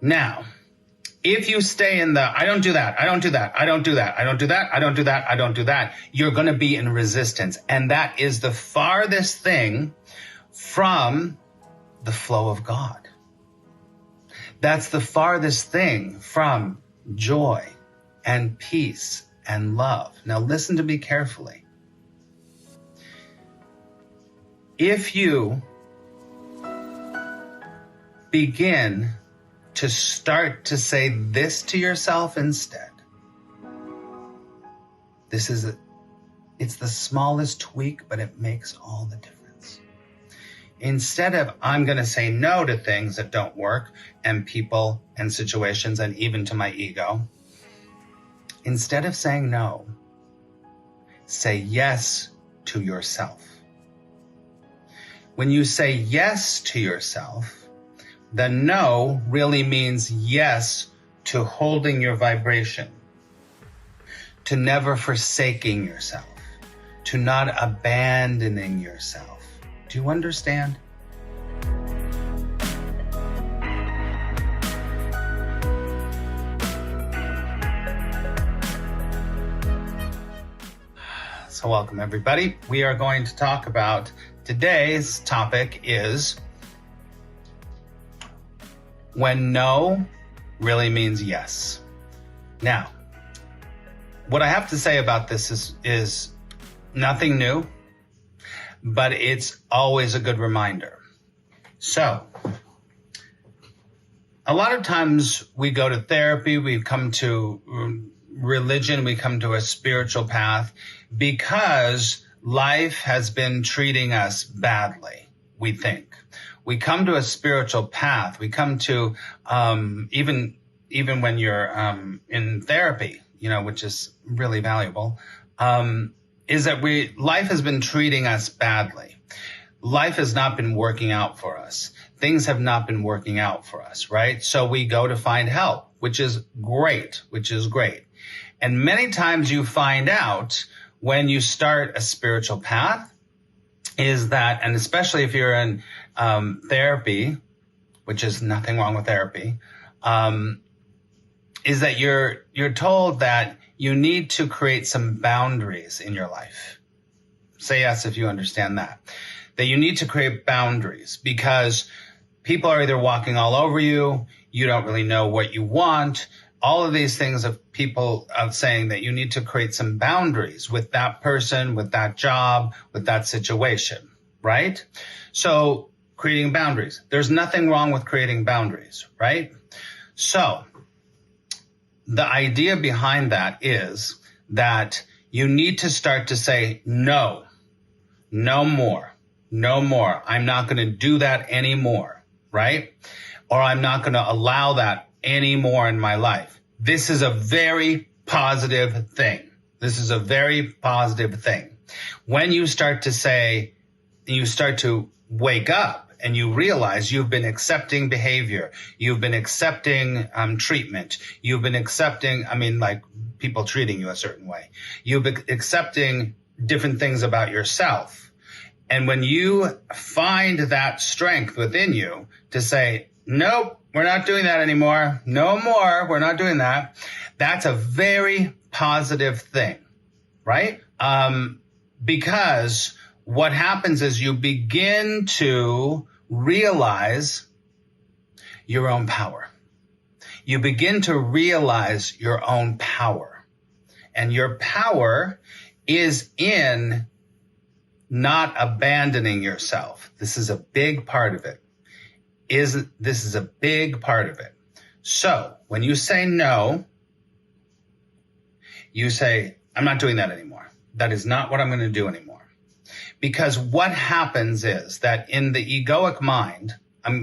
Now, if you stay in the, I don't do that, I don't do that, I don't do that, I don't do that, I don't do that, I don't do that, you're going to be in resistance. And that is the farthest thing from the flow of God. That's the farthest thing from joy and peace and love. Now listen to me carefully. If you begin to start to say this to yourself instead, it's the smallest tweak, but it makes all the difference. Instead of, I'm going to say no to things that don't work and people and situations and even to my ego, instead of saying no, say yes to yourself. When you say yes to yourself, the no really means yes to holding your vibration, to never forsaking yourself, to not abandoning yourself. Do you understand? So welcome everybody. We are going to talk about, today's topic is when no really means yes. Now, what I have to say about this is nothing new, but it's always a good reminder. So, a lot of times we go to therapy, we come to religion, we come to a spiritual path because life has been treating us badly, we think. We come to a spiritual path. We come to, even when you're in therapy, which is really valuable, is that life has been treating us badly. Life has not been working out for us. Things have not been working out for us, right? So we go to find help, which is great. And many times you find out when you start a spiritual path is that, and especially if you're in therapy, which is nothing wrong with therapy, is that you're told that you need to create some boundaries in your life. Say yes if you understand that. That you need to create boundaries because people are either walking all over you, you don't really know what you want, all of these things of people saying that you need to create some boundaries with that person, with that job, with that situation, right? So creating boundaries. There's nothing wrong with creating boundaries, right? So the idea behind that is that you need to start to say, no more. I'm not going to do that anymore, right? Or I'm not going to allow that anymore in my life. This is a very positive thing. When you start to say, you start to wake up and you realize you've been accepting behavior, you've been accepting treatment, you've been accepting, like people treating you a certain way, you've been accepting different things about yourself. And when you find that strength within you to say, nope, we're not doing that anymore, no more, we're not doing that, that's a very positive thing, right? Because what happens is you begin to realize your own power. You begin to realize your own power. And your power is in not abandoning yourself. This is a big part of it. This is a big part of it. So when you say no, you say, I'm not doing that anymore. That is not what I'm going to do anymore. Because what happens is that in the egoic mind,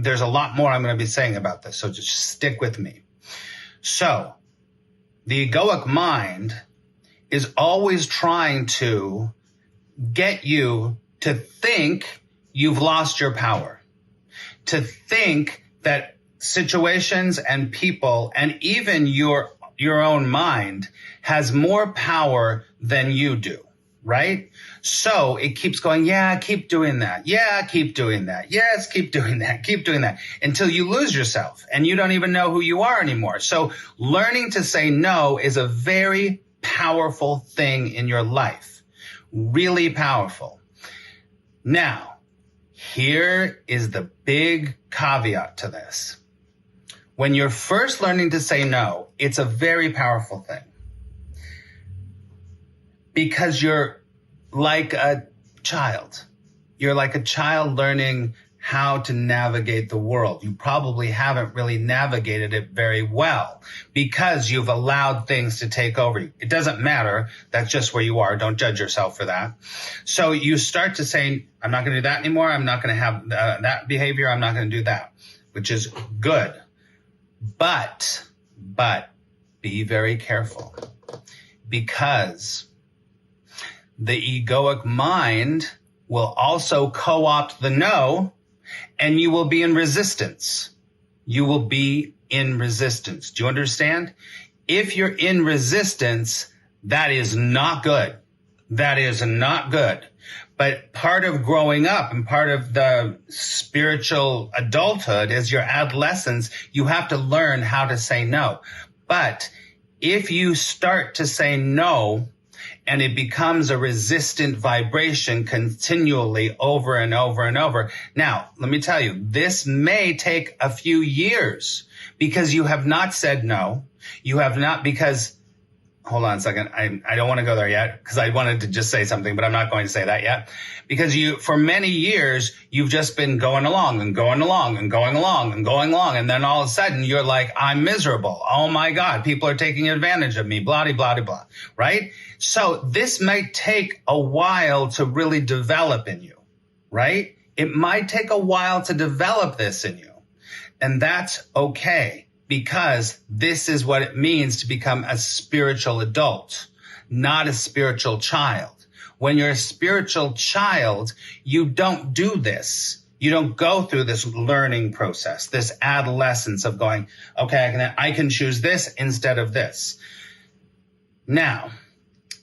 there's a lot more I'm going to be saying about this, so just stick with me. So the egoic mind is always trying to get you to think you've lost your power, to think that situations and people and even your own mind has more power than you do, right? So it keeps going, yeah, keep doing that. Yeah, keep doing that. Yes, keep doing that. Keep doing that until you lose yourself and you don't even know who you are anymore. So learning to say no is a very powerful thing in your life. Really powerful. Now, here is the big caveat to this. When you're first learning to say no, it's a very powerful thing. Because you're like a child. You're like a child learning how to navigate the world. You probably haven't really navigated it very well because you've allowed things to take over you. It doesn't matter. That's just where you are. Don't judge yourself for that. So you start to say, I'm not going to do that anymore. I'm not going to have that behavior. I'm not going to do that, which is good. But be very careful because the egoic mind will also co-opt the no, and you will be in resistance. You will be in resistance. Do you understand? If you're in resistance, that is not good. That is not good. But part of growing up and part of the spiritual adulthood is your adolescence. You have to learn how to say no. But if you start to say no, and it becomes a resistant vibration continually over and over and over. Now, let me tell you, this may take a few years because you have not said no. You have not, because, hold on a second. I don't want to go there yet because I wanted to just say something, but I'm not going to say that yet. Because for many years, you've just been going along and going along and going along and going along. And then all of a sudden you're like, I'm miserable. Oh my God, people are taking advantage of me, blah, blah, blah, blah, right? So this might take a while to really develop in you, right? It might take a while to develop this in you. And that's okay because this is what it means to become a spiritual adult, not a spiritual child. When you're a spiritual child, you don't do this. You don't go through this learning process, this adolescence of going, okay, I can choose this instead of this. Now,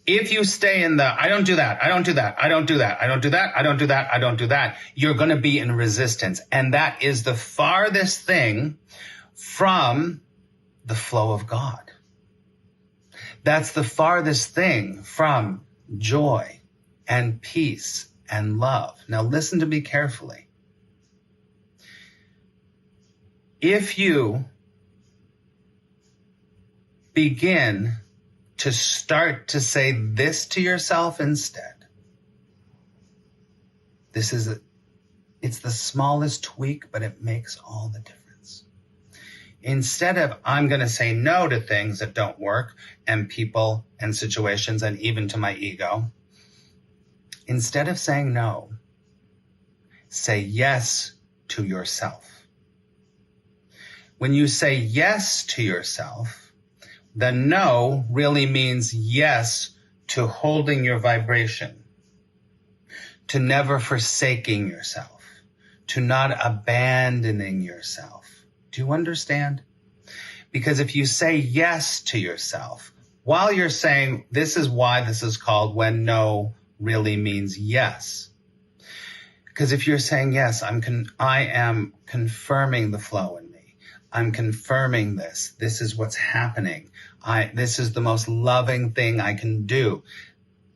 if you stay in the, I don't do that, I don't do that, I don't do that, I don't do that, I don't do that, I don't do that, you're going to be in resistance. And that is the farthest thing from the flow of God. That's the farthest thing from joy and peace and love. Now listen to me carefully. If you begin to start to say this to yourself instead, it's the smallest tweak, but it makes all the difference. Instead of, I'm going to say no to things that don't work and people and situations and even to my ego, instead of saying no, say yes to yourself. When you say yes to yourself, the no really means yes to holding your vibration, to never forsaking yourself, to not abandoning yourself. Do you understand? Because if you say yes to yourself, while you're saying, this is why this is called when no really means yes. Because if you're saying yes, I am confirming the flow in me. I'm confirming this. This is what's happening. This is the most loving thing I can do.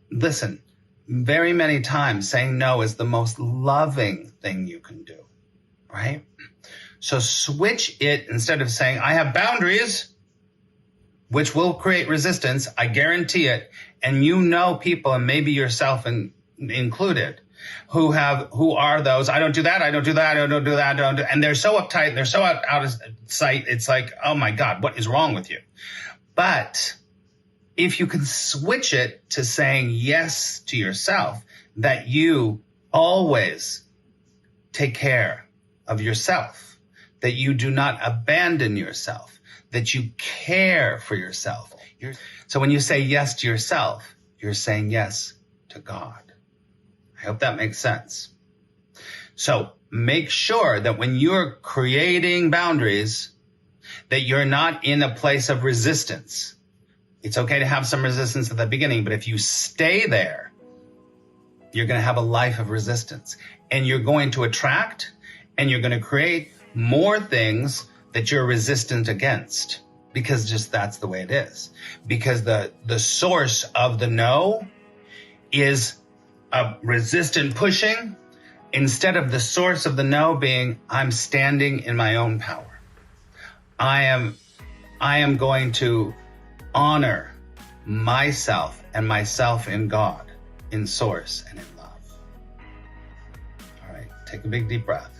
Listen, very many times saying no is the most loving thing you can do, right? So switch it instead of saying, I have boundaries, which will create resistance. I guarantee it. And you know people, and maybe yourself included, who are those, I don't do that, I don't do that, I don't do that, I don't do, and they're so uptight, they're so out of sight. It's like, oh my God, what is wrong with you? But if you can switch it to saying yes to yourself, that you always take care of yourself, that you do not abandon yourself, that you care for yourself. So when you say yes to yourself, you're saying yes to God. I hope that makes sense. So make sure that when you're creating boundaries, that you're not in a place of resistance. It's okay to have some resistance at the beginning, but if you stay there, You're going to have a life of resistance, and you're going to attract and you're going to create more things that you're resistant against, because just that's the way it is. Because the source of the no is a resistant pushing, instead of the source of the no being, I'm standing in my own power. I am going to honor myself and myself in God, in source and in love. All right, take a big deep breath.